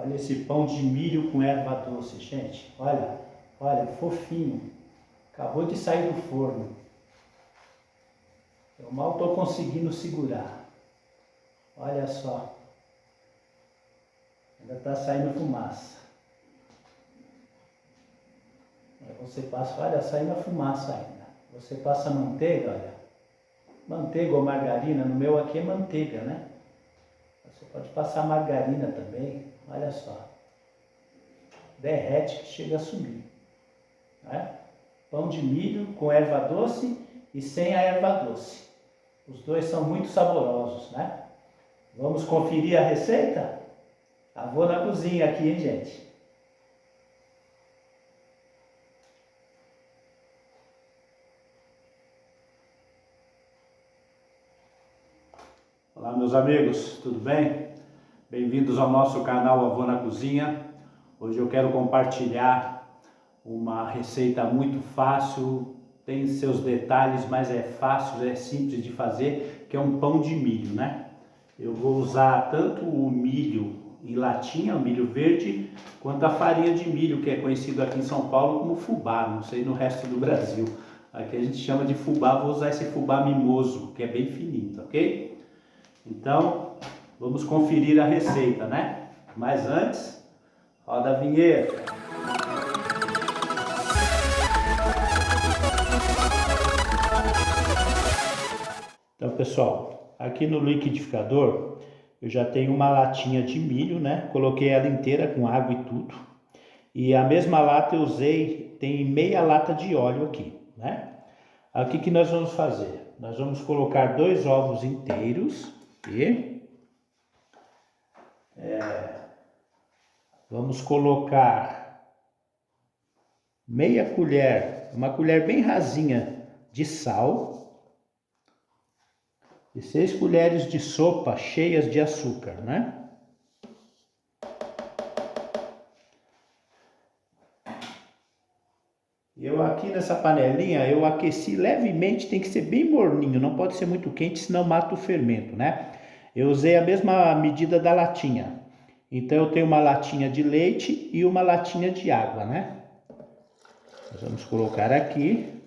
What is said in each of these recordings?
Olha esse pão de milho com erva doce, gente. Olha, olha, fofinho. Acabou de sair do forno. Eu mal estou conseguindo segurar. Olha só. Ainda está saindo fumaça. Aí você passa, olha, saindo a fumaça ainda. Você passa manteiga, olha. Manteiga ou margarina, no meu aqui é manteiga, né? Você pode passar margarina também, olha só. Derrete que chega a sumir. Né? Pão de milho com erva doce e sem a erva doce. Os dois são muito saborosos, né? Vamos conferir a receita? Avô na cozinha aqui, hein, gente? Olá, meus amigos, tudo bem? Bem-vindos ao nosso canal Avô na Cozinha. Hoje eu quero compartilhar uma receita muito fácil, tem seus detalhes, mas é fácil, é simples de fazer, que é um pão de milho, né? Eu vou usar tanto o milho em latinha, o milho verde, quanto a farinha de milho, que é conhecido aqui em São Paulo como fubá, não sei no resto do Brasil. Aqui a gente chama de fubá, vou usar esse fubá mimoso, que é bem fininho, ok? Então, vamos conferir a receita, né? Mas antes, roda a vinheta. Então, pessoal, aqui no liquidificador, eu já tenho uma latinha de milho, né? Coloquei ela inteira com água e tudo. E a mesma lata eu usei, tem meia lata de óleo aqui, né? Aqui que nós vamos fazer? Nós vamos colocar 2 ovos inteiros e vamos colocar meia colher, uma colher bem rasinha de sal e 6 colheres de sopa cheias de açúcar, né? Eu aqui nessa panelinha, eu aqueci levemente, tem que ser bem morninho, não pode ser muito quente, senão mata o fermento, né? Eu usei a mesma medida da latinha. Então eu tenho uma latinha de leite e uma latinha de água, né? Nós vamos colocar aqui.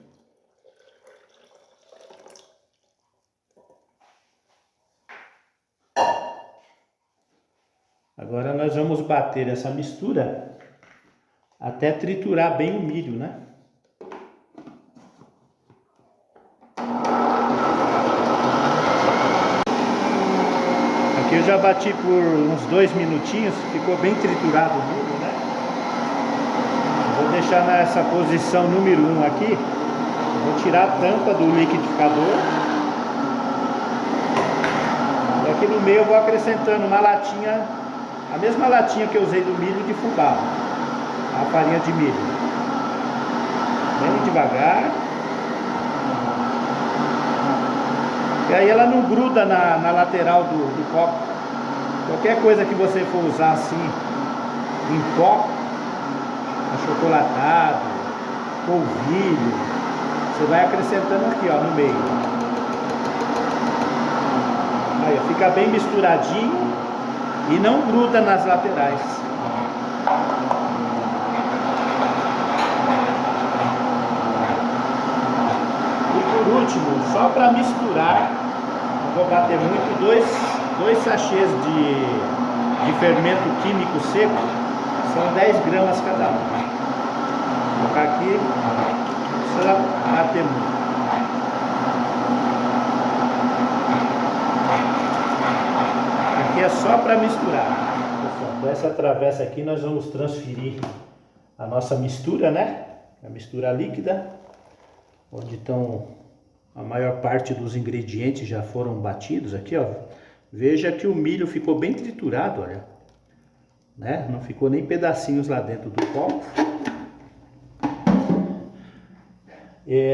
Agora nós vamos bater essa mistura até triturar bem o milho, né? Aqui eu já bati por uns 2 minutinhos, ficou bem triturado o milho, né? Vou deixar nessa posição número 1 aqui. Vou tirar a tampa do liquidificador. E aqui no meio eu vou acrescentando uma latinha, a mesma latinha que eu usei do milho de fubá, a farinha de milho. Bem devagar. E aí ela não gruda na lateral do copo. Qualquer coisa que você for usar assim, em pó, achocolatado, polvilho, você vai acrescentando aqui, ó, no meio. Aí, fica bem misturadinho e não gruda nas laterais. Por último, só para misturar, vou bater muito, dois sachês de fermento químico seco, são 10 gramas cada um. Vou colocar aqui, não precisa bater muito. Aqui é só para misturar. Com essa travessa aqui nós vamos transferir a nossa mistura, né? A mistura líquida, onde estão a maior parte dos ingredientes já foram batidos aqui, ó. Veja que o milho ficou bem triturado, olha, né? Não ficou nem pedacinhos lá dentro do copo.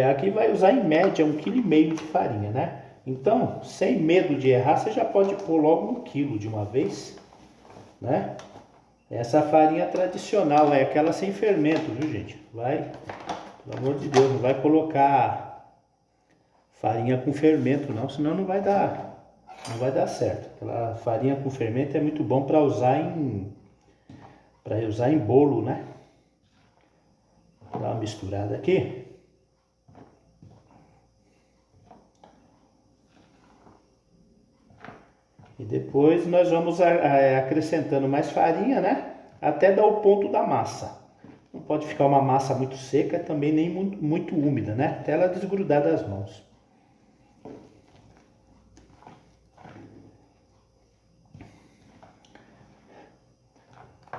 Aqui vai usar em média 1,5 kg de farinha, né? Então, sem medo de errar, você já pode pôr logo 1 quilo de uma vez, né? Essa farinha tradicional é aquela sem fermento, viu, gente? Vai, pelo amor de Deus, não vai colocar farinha com fermento não, senão não vai dar certo. Aquela farinha com fermento é muito bom para usar em para usar em bolo, né? Vou dar uma misturada aqui. E depois nós vamos acrescentando mais farinha, né? Até dar o ponto da massa. Não pode ficar uma massa muito seca, também nem muito úmida, né? Até ela desgrudar das mãos.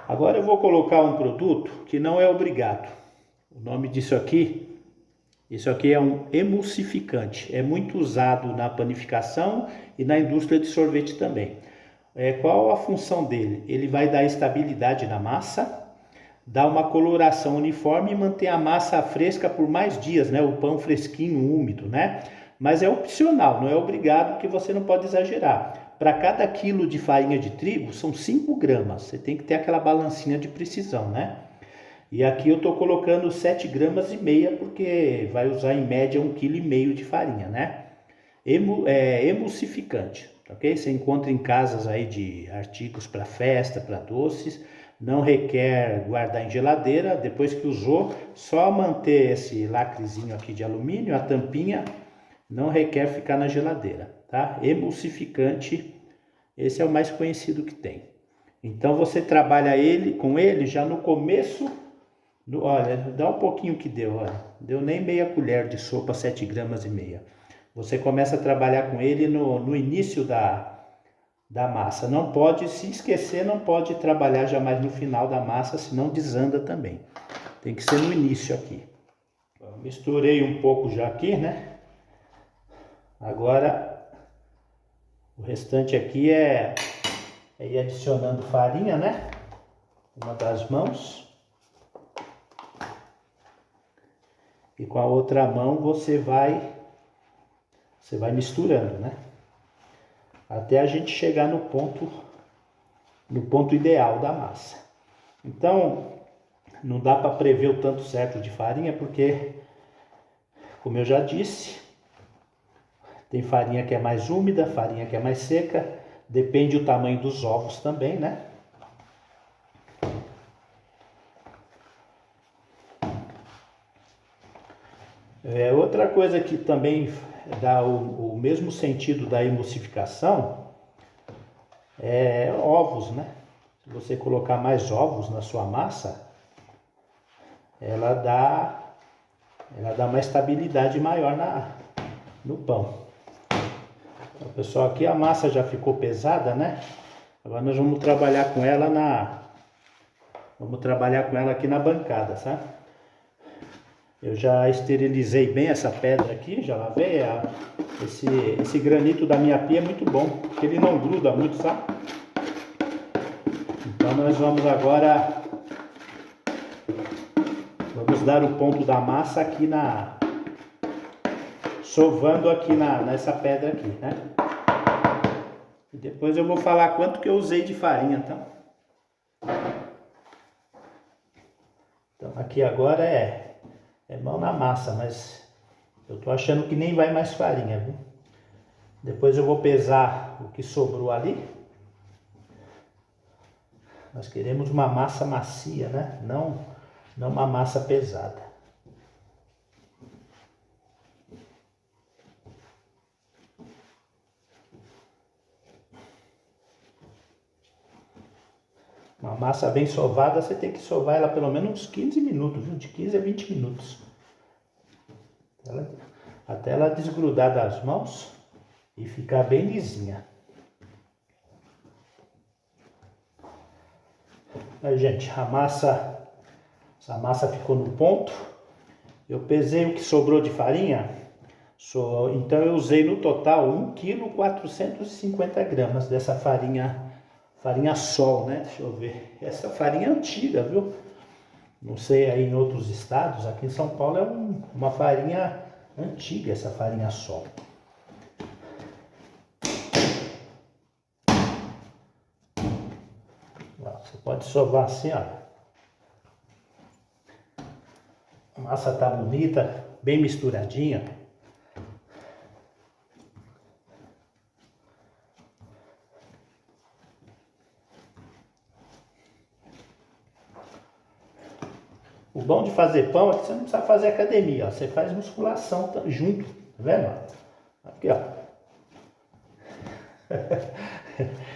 Agora eu vou colocar um produto que não é obrigado. O nome disso aqui, isso aqui é um emulsificante. É muito usado na panificação e na indústria de sorvete também. Qual a função dele? Ele vai dar estabilidade na massa, dar uma coloração uniforme e manter a massa fresca por mais dias, né? O pão fresquinho, úmido, né? Mas é opcional, não é obrigado, que você não pode exagerar. Para cada quilo de farinha de trigo são 5 gramas. Você tem que ter aquela balancinha de precisão, né? E aqui eu estou colocando 7,5 gramas, porque vai usar em média 1,5 kg de farinha, né? Emulsificante, ok? Você encontra em casas aí de artigos para festa, para doces. Não requer guardar em geladeira. Depois que usou, só manter esse lacrezinho aqui de alumínio, a tampinha, não requer ficar na geladeira, tá? Emulsificante, esse é o mais conhecido que tem. Então você trabalha com ele já no começo. Olha, dá um pouquinho que deu, olha. Deu nem meia colher de sopa, 7,5 gramas. Você começa a trabalhar com ele no início da massa. Não pode se esquecer, não pode trabalhar jamais no final da massa, senão desanda também. Tem que ser no início aqui. Eu misturei um pouco já aqui, né? Agora o restante aqui é ir adicionando farinha, né? Uma das mãos. E com a outra mão você vai misturando, né? Até a gente chegar no ponto ideal da massa. Então, não dá para prever o tanto certo de farinha, porque, como eu já disse, tem farinha que é mais úmida, farinha que é mais seca, depende do tamanho dos ovos também, né? Outra coisa que também dá o mesmo sentido da emulsificação é ovos, né? Se você colocar mais ovos na sua massa, ela dá uma estabilidade maior no pão. Então, pessoal, aqui a massa já ficou pesada, né? Agora nós vamos trabalhar com ela aqui na bancada, sabe? Eu já esterilizei bem essa pedra aqui, já lavei. Esse granito da minha pia é muito bom, porque ele não gruda muito, sabe? Então nós vamos agora dar o ponto da massa aqui sovando aqui nessa pedra aqui, né? E depois eu vou falar quanto que eu usei de farinha, tá? Então aqui agora é mão na massa, mas eu tô achando que nem vai mais farinha, viu? Depois eu vou pesar o que sobrou ali. Nós queremos uma massa macia, né? Não uma massa pesada. Uma massa bem sovada, você tem que sovar ela pelo menos uns 15 minutos, viu? De 15 a 20 minutos. Até ela desgrudar das mãos e ficar bem lisinha. Aí, gente, essa massa ficou no ponto. Eu pesei o que sobrou de farinha. Então eu usei no total 1,450 kg dessa farinha Sol, né? Deixa eu ver. Essa farinha é antiga, viu? Não sei aí em outros estados. Aqui em São Paulo é uma farinha antiga, essa farinha Sol. Você pode sovar assim, ó. A massa tá bonita, bem misturadinha. O bom de fazer pão é que você não precisa fazer academia, ó. Você faz musculação junto, tá vendo? Aqui, ó.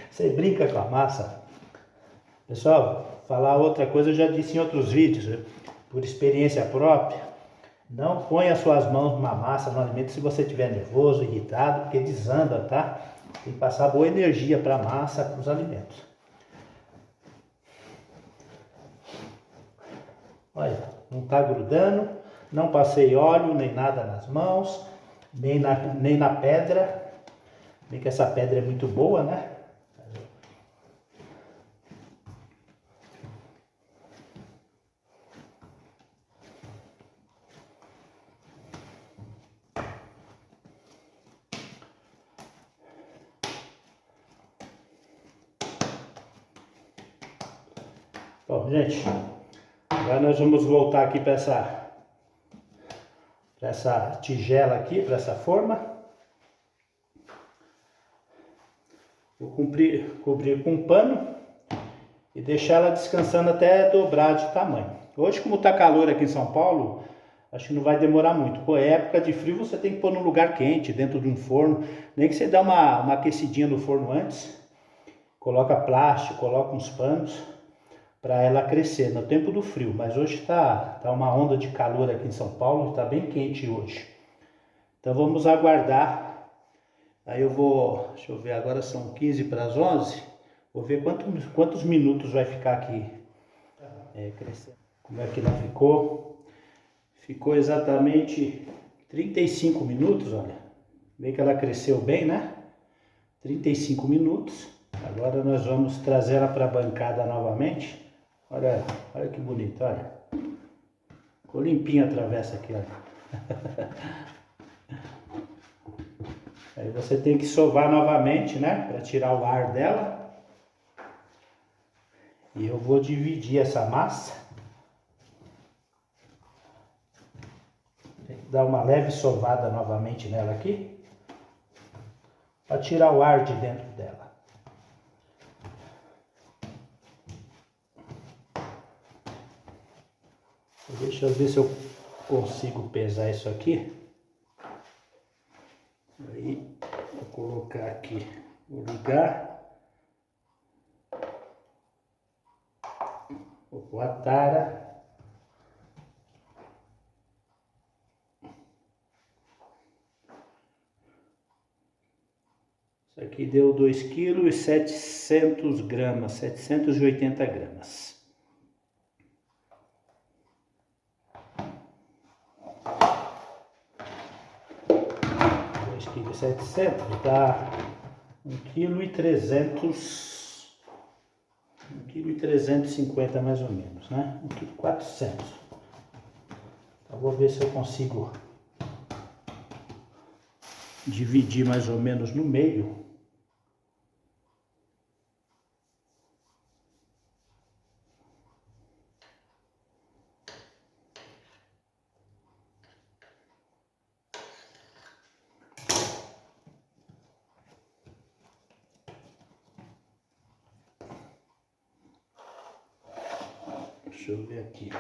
Você brinca com a massa. Pessoal, falar outra coisa eu já disse em outros vídeos, por experiência própria. Não ponha suas mãos numa massa, no alimento, se você estiver nervoso, irritado, porque desanda, tá? Tem que passar boa energia para a massa, para os alimentos. Olha, não está grudando, não passei óleo nem nada nas mãos, nem na pedra. Bem que essa pedra é muito boa, né? Bom, gente, agora nós vamos voltar aqui para essa tigela aqui, para essa forma. Vou cobrir com um pano e deixar ela descansando até dobrar de tamanho. Hoje, como está calor aqui em São Paulo, acho que não vai demorar muito. Pô, é época de frio, você tem que pôr num lugar quente, dentro de um forno. Nem que você dá uma aquecidinha no forno antes. Coloca plástico, coloca uns panos para ela crescer no tempo do frio. Mas hoje tá uma onda de calor aqui em São Paulo, está bem quente hoje. Então vamos aguardar. Aí eu vou, deixa eu ver, agora são 15 para as 11. Vou ver quantos minutos vai ficar aqui crescendo. Como é que ela ficou? Ficou exatamente 35 minutos, olha. Vê que ela cresceu bem, né? 35 minutos. Agora nós vamos trazer ela para a bancada novamente. Olha que bonito, olha. Ficou limpinha a travessa aqui, olha. Aí você tem que sovar novamente, né? Para tirar o ar dela. E eu vou dividir essa massa. Tem que dar uma leve sovada novamente nela aqui. Para tirar o ar de dentro dela. Deixa eu ver se eu consigo pesar isso aqui. Aí, vou colocar aqui, vou ligar. Vou pôr a tara. Isso aqui deu 2,7 kg, 780 gramas. Kg 700 dá 1,350 kg mais ou menos, né? 1,4 kg. Então vou ver se eu consigo dividir mais ou menos no meio. Deixa eu ver aqui.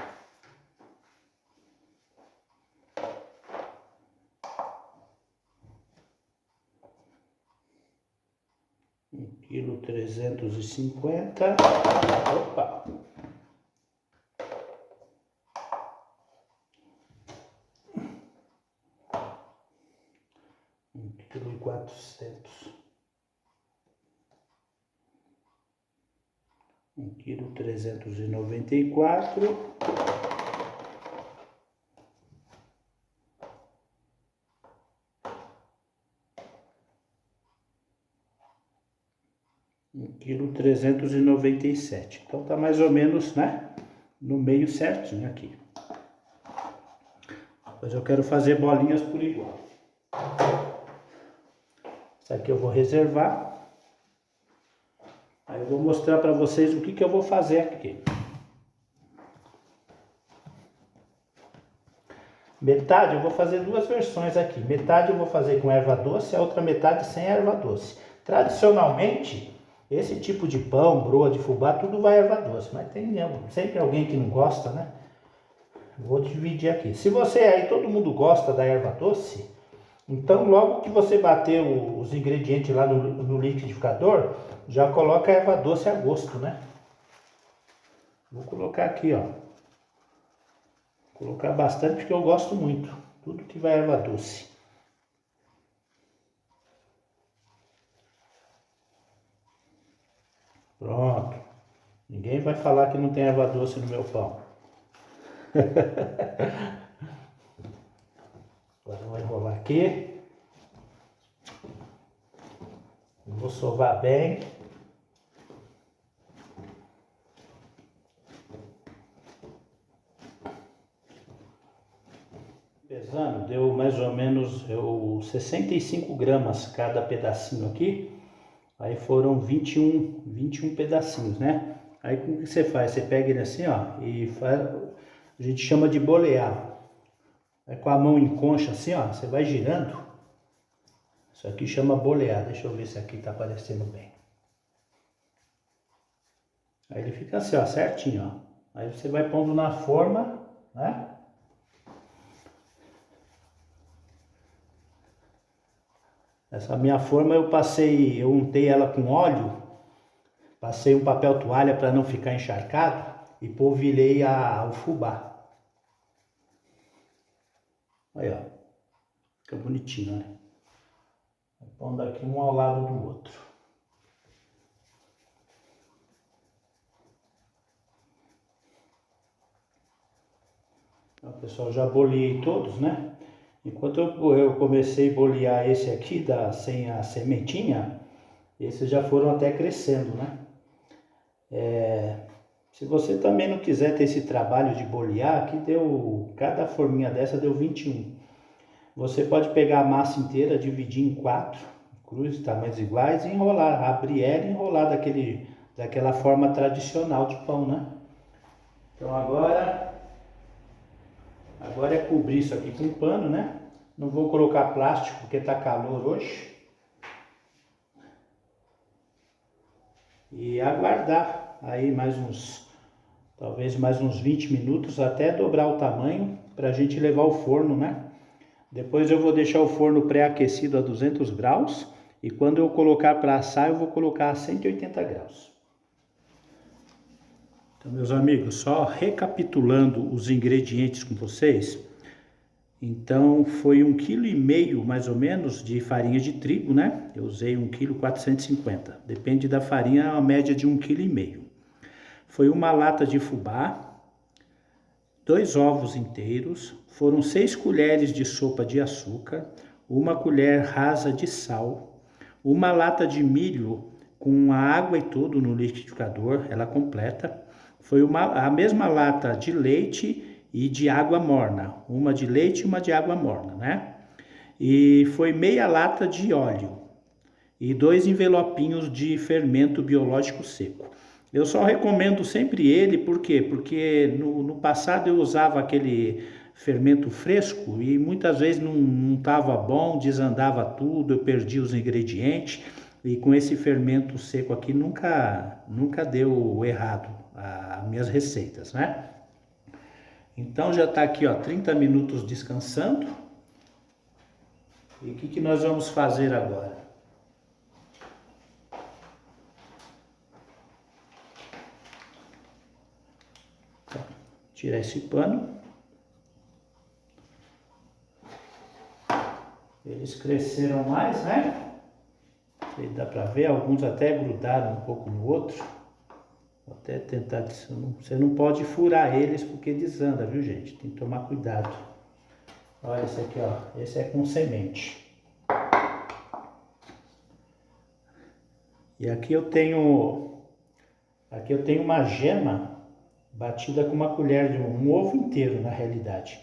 Quilo 350. Opa! Quilo e 400. 1,394 kg. Quilo 397. Então tá mais ou menos, né? No meio certinho aqui. Depois eu quero fazer bolinhas por igual. Isso aqui eu vou reservar. Aí eu vou mostrar para vocês o que eu vou fazer aqui. Metade eu vou fazer duas versões aqui. Metade eu vou fazer com erva doce, a outra metade sem erva doce. Tradicionalmente, esse tipo de pão, broa de fubá, tudo vai erva doce. Mas tem sempre alguém que não gosta, né? Vou dividir aqui. Se você aí, todo mundo gosta da erva doce, então logo que você bater os ingredientes lá no liquidificador, já coloca a erva doce a gosto, né? Vou colocar aqui, ó. Vou colocar bastante porque eu gosto muito. Tudo que vai erva doce. Pronto. Ninguém vai falar que não tem erva doce no meu pão. Agora eu vou enrolar aqui. Vou sovar bem. Pesando, deu mais ou menos 65 gramas cada pedacinho aqui. Aí foram 21 pedacinhos, né? Aí como que você faz? Você pega ele assim, ó, e faz, a gente chama de bolear. Aí com a mão em concha assim, ó, você vai girando. Isso aqui chama bolear. Deixa eu ver se aqui tá aparecendo bem. Aí ele fica assim, ó, certinho, ó. Aí você vai pondo na forma, né? Essa minha forma eu untei ela com óleo, passei um papel toalha para não ficar encharcado e polvilhei o fubá. Aí, ó, fica bonitinho, né? Pondo aqui um ao lado do outro. Então, pessoal, já boleei todos, né? Enquanto eu comecei a bolear esse aqui, sem a sementinha, esses já foram até crescendo, né? Se você também não quiser ter esse trabalho de bolear, aqui cada forminha dessa deu 21. Você pode pegar a massa inteira, dividir em 4 cruzes, tamanhos iguais e enrolar, abrir ela e enrolar daquela forma tradicional de pão, né? Então agora é cobrir isso aqui com um pano, né? Não vou colocar plástico porque tá calor hoje. E aguardar aí talvez mais uns 20 minutos até dobrar o tamanho para a gente levar ao forno, né? Depois eu vou deixar o forno pré-aquecido a 200 graus e quando eu colocar para assar eu vou colocar a 180 graus. Então, meus amigos, só recapitulando os ingredientes com vocês. Então foi 1,5 kg mais ou menos de farinha de trigo, né? Eu usei 1,450 kg. Depende da farinha, a média de 1,5 kg. Foi uma lata de fubá, 2 ovos inteiros, foram 6 colheres de sopa de açúcar, 1 colher rasa de sal, 1 lata de milho com a água e tudo no liquidificador, ela completa. Foi a mesma lata de leite e de água morna, uma de leite e uma de água morna, né? E foi meia lata de óleo e 2 envelopinhos de fermento biológico seco. Eu só recomendo sempre ele, por quê? Porque no passado eu usava aquele fermento fresco e muitas vezes não estava bom, desandava tudo, eu perdi os ingredientes e com esse fermento seco aqui nunca deu errado as minhas receitas, né? Então já está aqui, ó, 30 minutos descansando. E o que nós vamos fazer agora? Tirar esse pano. Eles cresceram mais, né? Aí dá para ver, alguns até grudaram um pouco no outro. Vou até tentar, você não pode furar eles porque desanda, viu, gente? Tem que tomar cuidado. Olha esse aqui, ó. Esse é com semente. E aqui eu tenho uma gema batida com uma colher de um ovo inteiro, na realidade.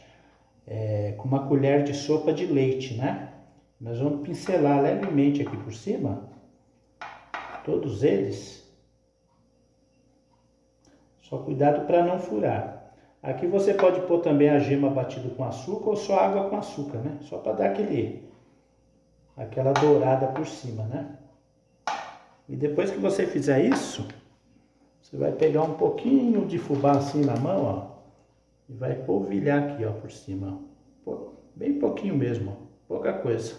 Com uma colher de sopa de leite, né? Nós vamos pincelar levemente aqui por cima, todos eles. Só cuidado para não furar. Aqui você pode pôr também a gema batida com açúcar ou só água com açúcar, né? Só para dar aquela dourada por cima, né? E depois que você fizer isso, você vai pegar um pouquinho de fubá assim na mão, ó. E vai polvilhar aqui, ó, por cima. Bem pouquinho mesmo, ó, pouca coisa.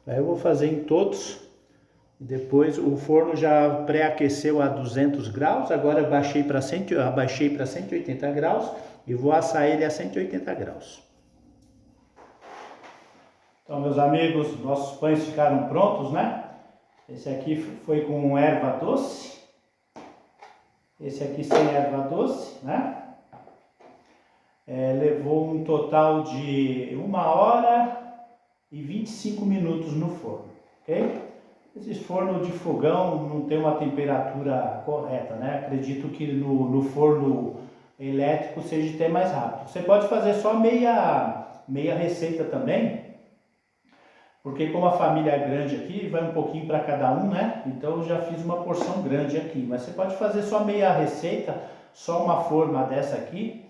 Aí eu vou fazer em todos. Depois o forno já pré-aqueceu a 200 graus, agora eu abaixei para 180 graus e vou assar ele a 180 graus. Então, meus amigos, nossos pães ficaram prontos, né? Esse aqui foi com erva doce. Esse aqui sem erva doce, né? Levou um total de 1 hora e 25 minutos no forno, ok? Esse forno de fogão não tem uma temperatura correta, né? Acredito que no forno elétrico seja até mais rápido. Você pode fazer só meia receita também, porque como a família é grande aqui, vai um pouquinho para cada um, né? Então eu já fiz uma porção grande aqui, mas você pode fazer só meia receita, só uma forma dessa aqui,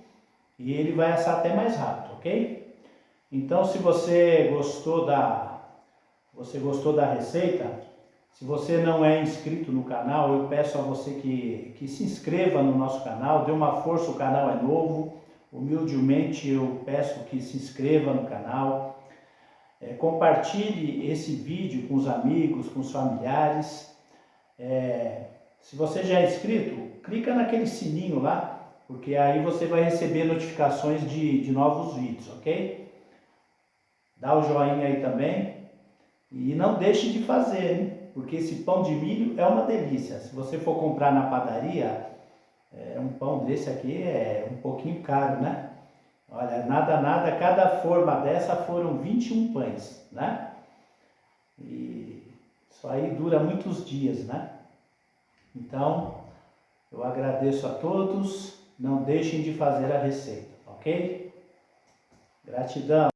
e ele vai assar até mais rápido, ok? Então se você gostou da receita, se você não é inscrito no canal, eu peço a você que se inscreva no nosso canal, dê uma força, o canal é novo, humildemente eu peço que se inscreva no canal, compartilhe esse vídeo com os amigos, com os familiares, se você já é inscrito, clica naquele sininho lá, porque aí você vai receber notificações de novos vídeos, ok? Dá o joinha aí também e não deixe de fazer, hein? Porque esse pão de milho é uma delícia. Se você for comprar na padaria, um pão desse aqui é um pouquinho caro, né? Olha, nada, cada forma dessa foram 21 pães, né? E isso aí dura muitos dias, né? Então, eu agradeço a todos, não deixem de fazer a receita, ok? Gratidão!